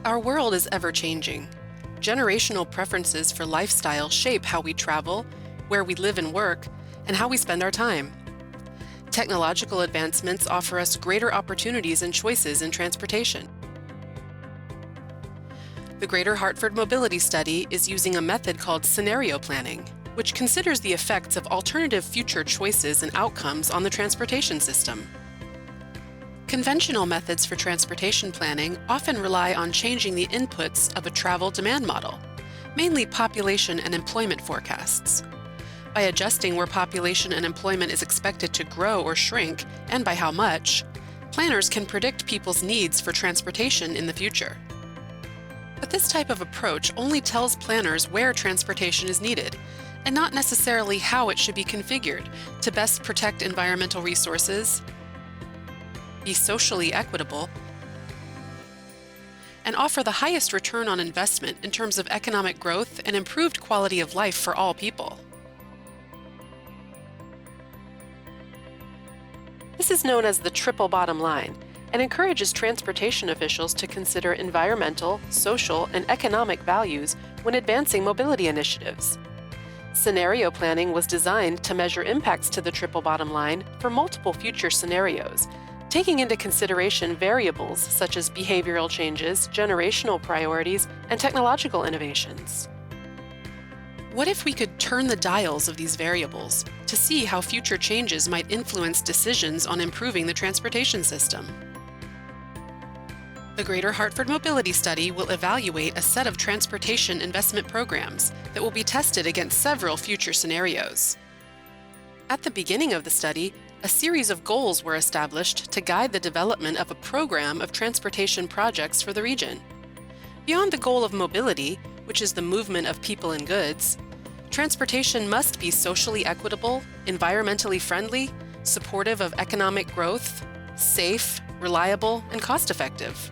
Our world is ever-changing. Generational preferences for lifestyle shape how we travel, where we live and work, and how we spend our time. Technological advancements offer us greater opportunities and choices in transportation. The Greater Hartford Mobility Study is using a method called scenario planning, which considers the effects of alternative future choices and outcomes on the transportation system. Conventional methods for transportation planning often rely on changing the inputs of a travel demand model, mainly population and employment forecasts. By adjusting where population and employment is expected to grow or shrink, and by how much, planners can predict people's needs for transportation in the future. But this type of approach only tells planners where transportation is needed, and not necessarily how it should be configured to best protect environmental resources, be socially equitable, and offer the highest return on investment in terms of economic growth and improved quality of life for all people. This is known as the triple bottom line and encourages transportation officials to consider environmental, social, and economic values when advancing mobility initiatives. Scenario planning was designed to measure impacts to the triple bottom line for multiple future scenarios, taking into consideration variables such as behavioral changes, generational priorities, and technological innovations. What if we could turn the dials of these variables to see how future changes might influence decisions on improving the transportation system? The Greater Hartford Mobility Study will evaluate a set of transportation investment programs that will be tested against several future scenarios. At the beginning of the study, a series of goals were established to guide the development of a program of transportation projects for the region. Beyond the goal of mobility, which is the movement of people and goods, transportation must be socially equitable, environmentally friendly, supportive of economic growth, safe, reliable, and cost-effective.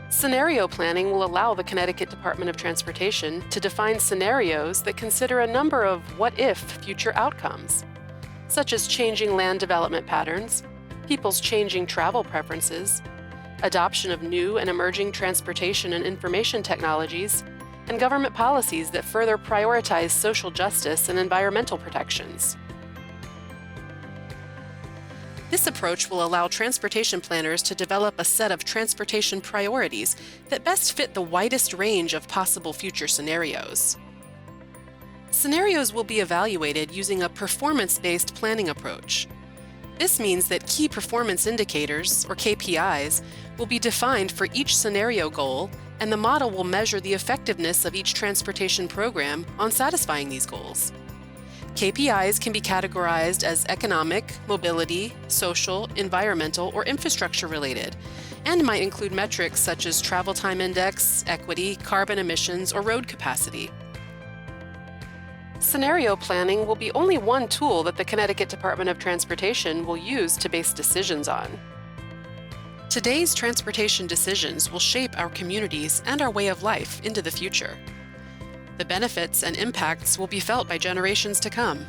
Scenario planning will allow the Connecticut Department of Transportation to define scenarios that consider a number of what-if future outcomes, such as changing land development patterns, people's changing travel preferences, adoption of new and emerging transportation and information technologies, and government policies that further prioritize social justice and environmental protections. This approach will allow transportation planners to develop a set of transportation priorities that best fit the widest range of possible future scenarios. Scenarios will be evaluated using a performance-based planning approach. This means that key performance indicators, or KPIs, will be defined for each scenario goal, and the model will measure the effectiveness of each transportation program on satisfying these goals. KPIs can be categorized as economic, mobility, social, environmental, or infrastructure related, and might include metrics such as travel time index, equity, carbon emissions, or road capacity. Scenario planning will be only one tool that the Connecticut Department of Transportation will use to base decisions on. Today's transportation decisions will shape our communities and our way of life into the future. The benefits and impacts will be felt by generations to come.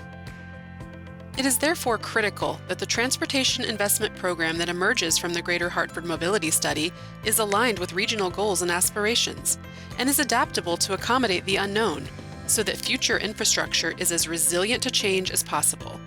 It is therefore critical that the transportation investment program that emerges from the Greater Hartford Mobility Study is aligned with regional goals and aspirations, and is adaptable to accommodate the unknown, so that future infrastructure is as resilient to change as possible.